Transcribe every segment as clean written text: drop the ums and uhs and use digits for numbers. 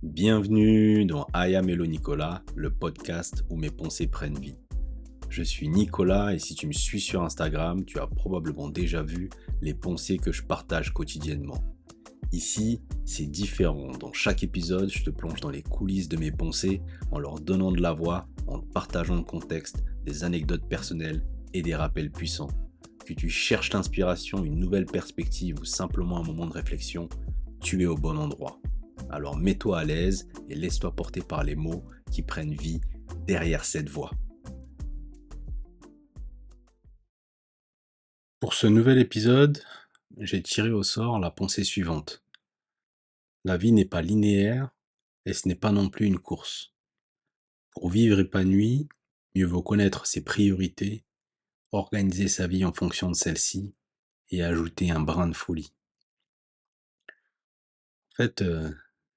Bienvenue dans I Am Hello Nicolas, le podcast où mes pensées prennent vie. Je suis Nicolas et si tu me suis sur Instagram, tu as probablement déjà vu les pensées que je partage quotidiennement. Ici, c'est différent. Dans chaque épisode, je te plonge dans les coulisses de mes pensées en leur donnant de la voix, en partageant le contexte, des anecdotes personnelles et des rappels puissants. Que tu cherches l'inspiration, une nouvelle perspective ou simplement un moment de réflexion, tu es au bon endroit. Alors mets-toi à l'aise et laisse-toi porter par les mots qui prennent vie derrière cette voix. Pour ce nouvel épisode, j'ai tiré au sort la pensée suivante. La vie n'est pas linéaire et ce n'est pas non plus une course. Pour vivre épanoui, mieux vaut connaître ses priorités, organiser sa vie en fonction de celles-ci et ajouter un brin de folie. En fait,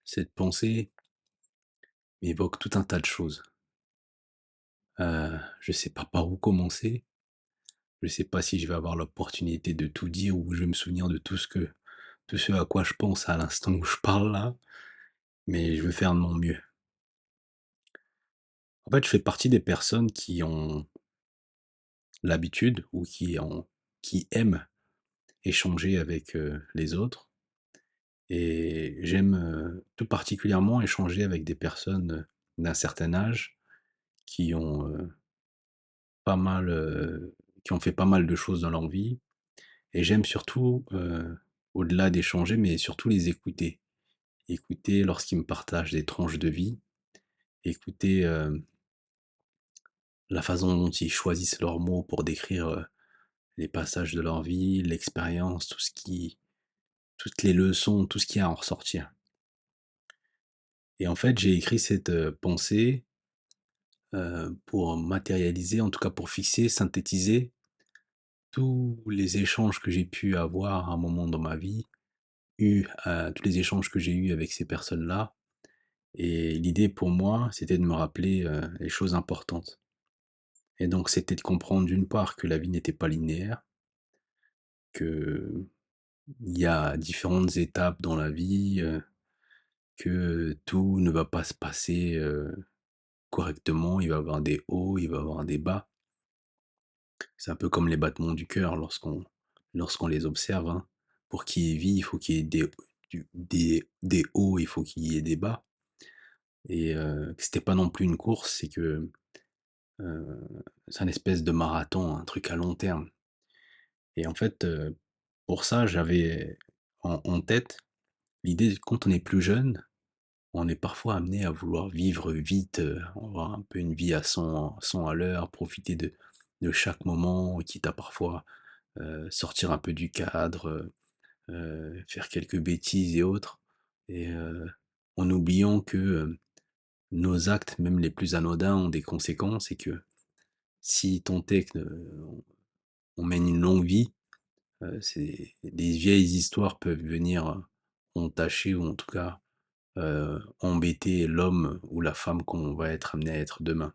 cette pensée m'évoque tout un tas de choses. Je sais pas par où commencer. Je sais pas si je vais avoir l'opportunité de tout dire ou je vais me souvenir de tout ce à quoi je pense à l'instant où je parle là, mais je vais faire de mon mieux. En fait, je fais partie des personnes qui ont l'habitude ou qui aiment échanger avec, les autres et j'aime, tout particulièrement échanger avec des personnes, d'un certain âge qui ont, qui ont fait pas mal de choses dans leur vie et j'aime surtout, au-delà d'échanger, mais surtout les écouter. Écouter lorsqu'ils me partagent des tranches de vie, écouter, la façon dont ils choisissent leurs mots pour décrire, les passages de leur vie, l'expérience, toutes les leçons, tout ce qu'il y a à en ressortir. Et en fait, j'ai écrit cette, pensée, pour matérialiser, en tout cas pour fixer, synthétiser tous les échanges que j'ai pu avoir à un moment dans ma vie, tous les échanges que j'ai eus avec ces personnes-là. Et l'idée pour moi, c'était de me rappeler, les choses importantes. Et donc c'était de comprendre d'une part que la vie n'était pas linéaire, qu'il y a différentes étapes dans la vie, que tout ne va pas se passer, correctement. Il va y avoir des hauts, il va y avoir des bas. C'est un peu comme les battements du cœur lorsqu'on les observe, hein. Pour qu'il y ait vie, il faut qu'il y ait des hauts, il faut qu'il y ait des bas et que c'était pas non plus une course, c'est que, heu, c'est un espèce de marathon, un truc à long terme. Et en fait, pour ça, j'avais en tête l'idée quand on est plus jeune, on est parfois amené à vouloir vivre vite, avoir un peu une vie à 100 à l'heure, profiter de chaque moment, quitte à parfois, sortir un peu du cadre, faire quelques bêtises et autres et en oubliant que, nos actes, même les plus anodins, ont des conséquences et que si tant est que, on mène une longue vie. C'est des vieilles histoires peuvent venir, entacher ou en tout cas, embêter l'homme ou la femme qu'on va être amené à être demain.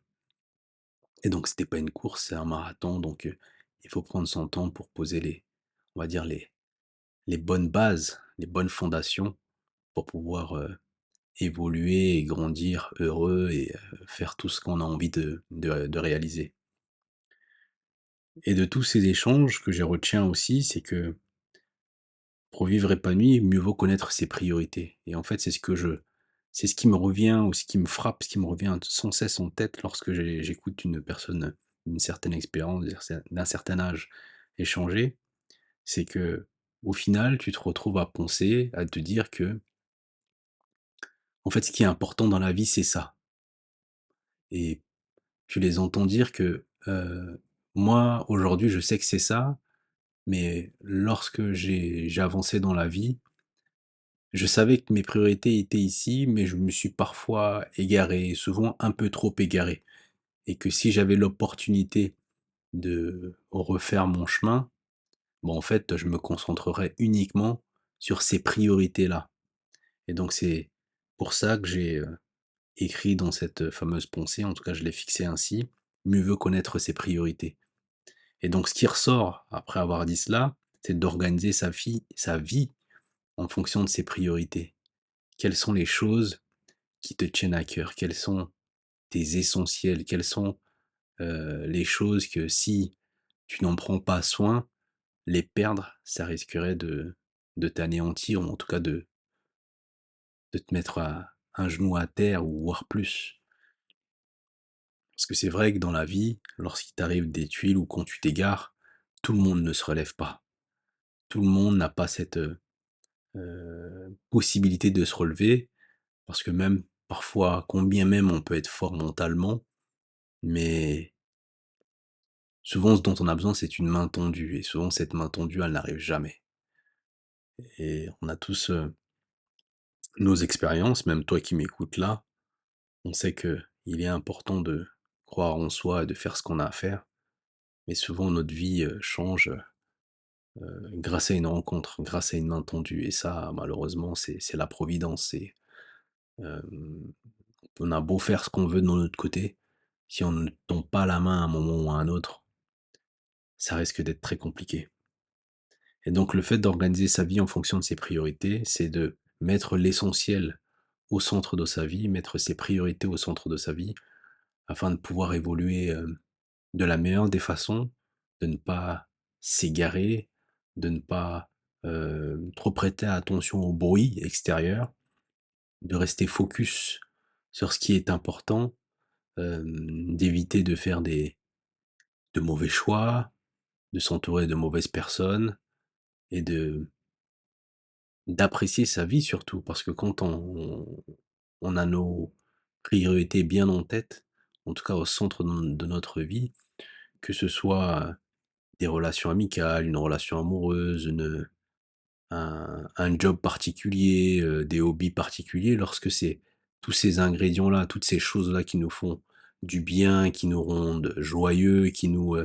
Et donc c'était pas une course, c'est un marathon donc il faut prendre son temps pour poser on va dire les bonnes bases, les bonnes fondations pour pouvoir, évoluer et grandir heureux et faire tout ce qu'on a envie de réaliser. Et de tous ces échanges, que je retiens aussi, c'est que pour vivre épanoui, mieux vaut connaître ses priorités. Et en fait, c'est ce qui me revient ou ce qui me frappe, ce qui me revient sans cesse en tête lorsque j'écoute une personne d'une certaine expérience, d'un certain âge échanger, c'est que au final, tu te retrouves à penser, à te dire que, en fait, ce qui est important dans la vie, c'est ça. Et tu les entends dire que, moi, aujourd'hui, je sais que c'est ça, mais lorsque j'ai avancé dans la vie, je savais que mes priorités étaient ici, mais je me suis parfois égaré, souvent un peu trop égaré. Et que si j'avais l'opportunité de refaire mon chemin, bon, en fait, je me concentrerais uniquement sur ces priorités-là. Et donc c'est pour ça que j'ai écrit dans cette fameuse pensée, en tout cas je l'ai fixé ainsi, mieux vaut connaître ses priorités. Et donc ce qui ressort après avoir dit cela, c'est d'organiser sa vie en fonction de ses priorités. Quelles sont les choses qui te tiennent à cœur? Quels sont tes essentiels? Quelles sont, les choses que si tu n'en prends pas soin, les perdre, ça risquerait de t'anéantir ou en tout cas de te mettre à un genou à terre ou voire plus. Parce que c'est vrai que dans la vie, lorsqu'il t'arrive des tuiles ou quand tu t'égares, tout le monde ne se relève pas. Tout le monde n'a pas cette, possibilité de se relever parce que même parfois, combien même on peut être fort mentalement, mais souvent ce dont on a besoin, c'est une main tendue et souvent cette main tendue, elle n'arrive jamais et on a tous, nos expériences, même toi qui m'écoutes là, on sait que il est important de croire en soi et de faire ce qu'on a à faire, mais souvent notre vie, change, grâce à une rencontre, grâce à une main tendue et ça malheureusement c'est la providence, c'est, hem, on a beau faire ce qu'on veut de notre côté, si on ne tend pas la main à un moment ou à un autre, ça risque d'être très compliqué et donc le fait d'organiser sa vie en fonction de ses priorités, c'est de mettre l'essentiel au centre de sa vie, mettre ses priorités au centre de sa vie afin de pouvoir évoluer, de la meilleure des façons, de ne pas s'égarer, de ne pas, trop prêter attention au bruit extérieur, de rester focus sur ce qui est important, d'éviter de faire de mauvais choix, de s'entourer de mauvaises personnes et d'apprécier sa vie surtout. Parce que quand on a nos priorités bien en tête, en tout cas au centre de notre vie, que ce soit des relations amicales, une relation amoureuse, un job particulier, des hobbies particuliers, lorsque c'est tous ces ingrédients-là, toutes ces choses-là qui nous font du bien, qui nous rendent joyeux, qui nous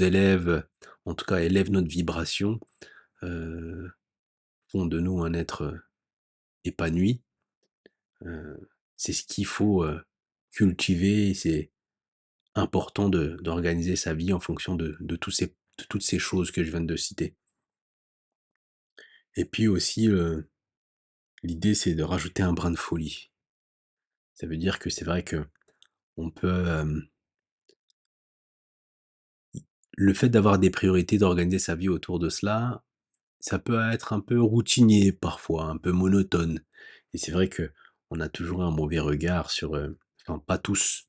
élèvent, en tout cas élèvent notre vibration, heu, font de nous un être, épanoui, c'est ce qu'il faut, cultiver et c'est important d'organiser sa vie en fonction de toutes ces choses que je viens de citer. Et puis aussi, l'idée, c'est de rajouter un brin de folie. Ça veut dire que c'est vrai que on peut, le fait d'avoir des priorités, d'organiser sa vie autour de cela, ça peut être un peu routinier parfois, un peu monotone. Et c'est vrai que on a toujours un mauvais regard sur, enfin pas tous,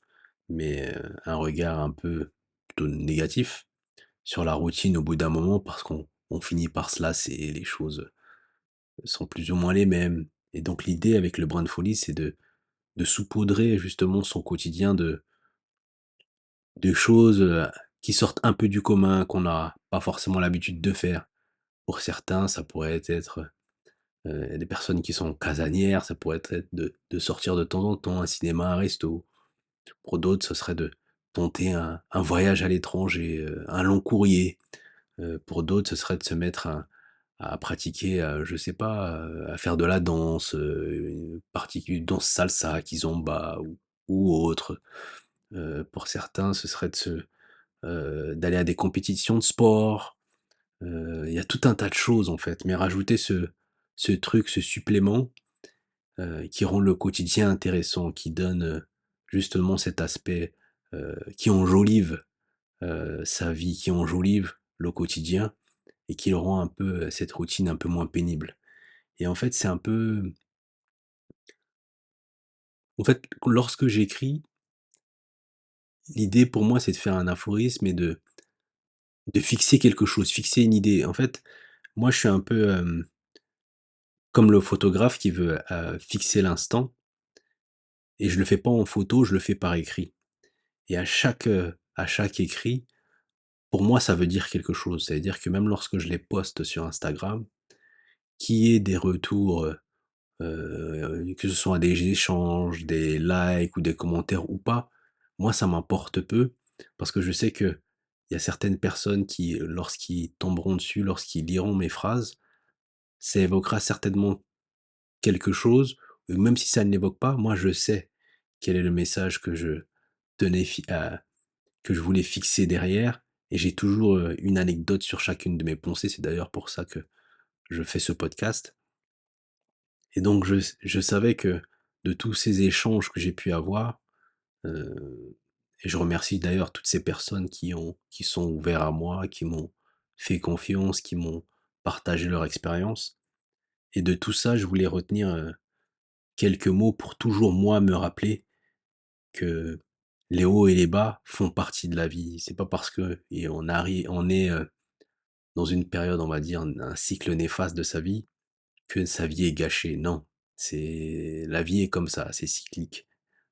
mais, un regard un peu plutôt négatif sur la routine au bout d'un moment parce qu'on finit par se lasser, les choses sont plus ou moins les mêmes. Et donc l'idée avec le brin de folie, c'est de saupoudrer justement son quotidien de choses, qui sortent un peu du commun, qu'on n'a pas forcément l'habitude de faire. Pour certains, ça pourrait être, des personnes qui sont casanières, ça pourrait être de sortir de temps en temps, un cinéma, un resto. Pour d'autres, ce serait de tenter un voyage à l'étranger, un long courrier. Pour d'autres, ce serait de se mettre à pratiquer, je sais pas, à faire de la danse, une danse salsa, kizomba ou autre. Pour certains, ce serait d'aller à des compétitions de sport. Il y a tout un tas de choses, en fait, mais rajouter ce truc, ce supplément, qui rend le quotidien intéressant, qui donne, justement cet aspect, qui enjolive, sa vie, qui enjolive le quotidien et qui le rend un peu, cette routine un peu moins pénible. Et en fait, c'est un peu en fait, lorsque j'écris, l'idée pour moi, c'est de faire un aphorisme et de fixer quelque chose, fixer une idée. En fait, moi, je suis un peu, comme le photographe qui veut, fixer l'instant et je le fais pas en photo, je le fais par écrit. Et à chaque écrit, pour moi, ça veut dire quelque chose. Ça veut dire que même lorsque je les poste sur Instagram, qu'il y ait des retours, que ce soit des échanges, des likes ou des commentaires ou pas, moi ça m'importe peu parce que je sais que il y a certaines personnes qui, lorsqu'ils tomberont dessus, lorsqu'ils liront mes phrases, ça évoquera certainement quelque chose, même si ça ne l'évoque pas, moi je sais quel est le message que je tenais que je voulais fixer derrière et j'ai toujours, une anecdote sur chacune de mes pensées. C'est d'ailleurs pour ça que je fais ce podcast et donc je savais que de tous ces échanges que j'ai pu avoir. Heu et je remercie d'ailleurs toutes ces personnes qui sont ouverts à moi, qui m'ont fait confiance, qui m'ont partagé leur expérience. Et de tout ça, je voulais retenir, quelques mots pour toujours moi me rappeler que les hauts et les bas font partie de la vie. C'est pas parce que et on est, dans une période, on va dire, un cycle néfaste de sa vie, que sa vie est gâchée. Non, c'est la vie est comme ça, c'est cyclique.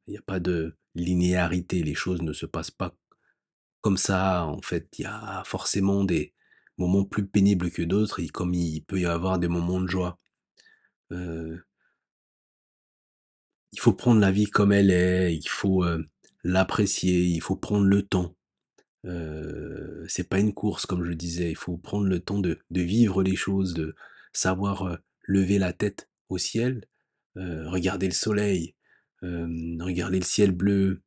Il y a pas de linéarité, les choses ne se passent pas comme ça, en fait. Il y a forcément des moments plus pénibles que d'autres et comme il peut y avoir des moments de joie. Heu, il faut prendre la vie comme elle est, il faut, l'apprécier, il faut prendre le temps. C'est pas une course comme je le disais, il faut prendre le temps de vivre les choses, de savoir, lever la tête au ciel, regarder le soleil, regarder le ciel bleu,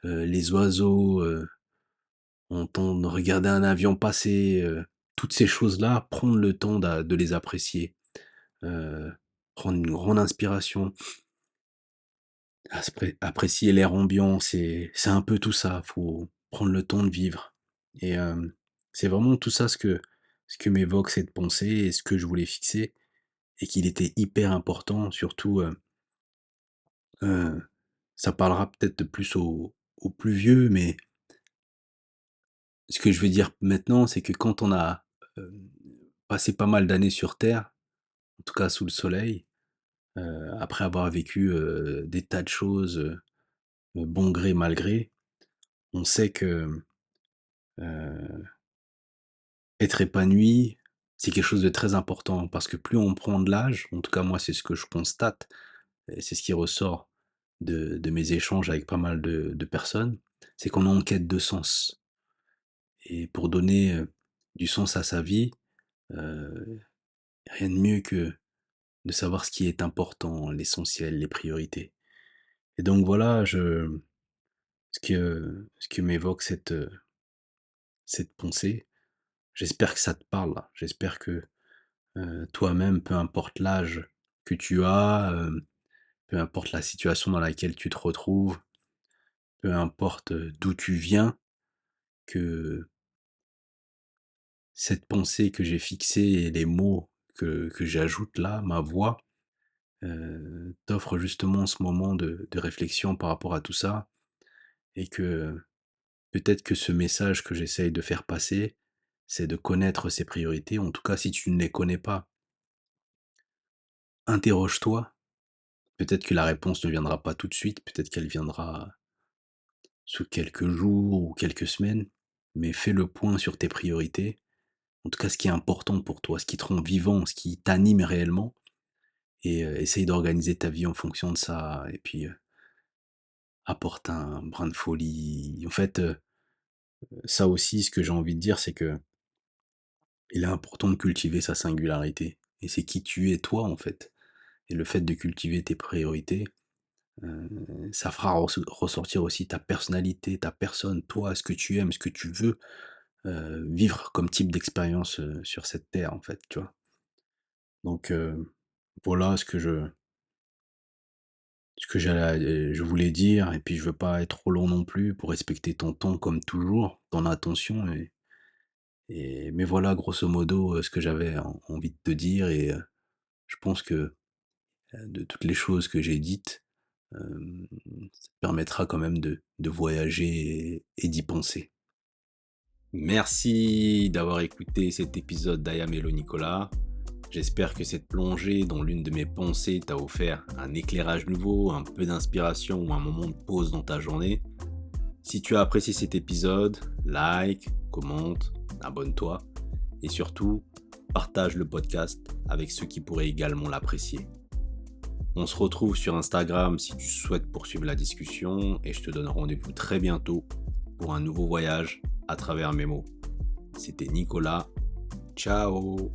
les oiseaux, entendre regarder un avion passer, toutes ces choses-là, prendre le temps de les apprécier, heu, prendre une grande inspiration, apprécier l'air ambiant, c'est un peu tout ça, faut prendre le temps de vivre et c'est vraiment tout ça ce que m'évoque cette pensée et ce que je voulais fixer et qu'il était hyper important surtout, heu, ça parlera peut-être plus aux plus vieux, mais ce que je veux dire maintenant, c'est que quand on a, hem, passé pas mal d'années sur terre, en tout cas sous le soleil, après avoir vécu, des tas de choses, bon gré mal gré, on sait que, heu, être épanoui, c'est quelque chose de très important parce que plus on prend de l'âge, en tout cas moi c'est ce que je constate et c'est ce qui ressort de mes échanges avec pas mal de personnes, c'est qu'on est en quête de sens et pour donner, du sens à sa vie, heu, rien de mieux que de savoir ce qui est important, l'essentiel, les priorités. Et donc voilà, ce que m'évoque cette pensée, j'espère que ça te parle. J'espère que, toi-même, peu importe l'âge que tu as, peu importe la situation dans laquelle tu te retrouves, peu importe, d'où tu viens, que cette pensée que j'ai fixée et les mots que j'ajoute là, ma voix, t'offre justement ce moment de réflexion par rapport à tout ça et que peut-être que ce message que j'essaye de faire passer, c'est de connaître ses priorités. En tout cas, si tu ne les connais pas, interroge-toi. Peut-être que la réponse ne viendra pas tout de suite, peut-être qu'elle viendra sous quelques jours ou quelques semaines, mais fais le point sur tes priorités. En tout cas, ce qui est important pour toi, ce qui te rend vivant, ce qui t'anime réellement, et essaye d'organiser ta vie en fonction de ça. Et puis, apporte un brin de folie. En fait, ça aussi, ce que j'ai envie de dire, c'est que il est important de cultiver sa singularité. Et c'est qui tu es toi, en fait. Et le fait de cultiver tes priorités, ça fera ressortir aussi ta personnalité, ta personne, toi, ce que tu aimes, ce que tu veux vivre comme type d'expérience sur cette terre, en fait, tu vois. Donc voilà je voulais dire, et puis je veux pas être trop long non plus pour respecter ton temps comme toujours, ton attention, mais voilà grosso modo ce que j'avais envie de te dire, et je pense que de toutes les choses que j'ai dites, ça te permettra quand même de voyager et d'y penser. Merci d'avoir écouté cet épisode d'Aya Mello Nicolas. J'espère que cette plongée dans l'une de mes pensées t'a offert un éclairage nouveau, un peu d'inspiration ou un moment de pause dans ta journée. Si tu as apprécié cet épisode, like, commente, abonne-toi et surtout, partage le podcast avec ceux qui pourraient également l'apprécier. On se retrouve sur Instagram si tu souhaites poursuivre la discussion et je te donne rendez-vous très bientôt pour un nouveau voyage à travers mes mots. C'était Nicolas. Ciao!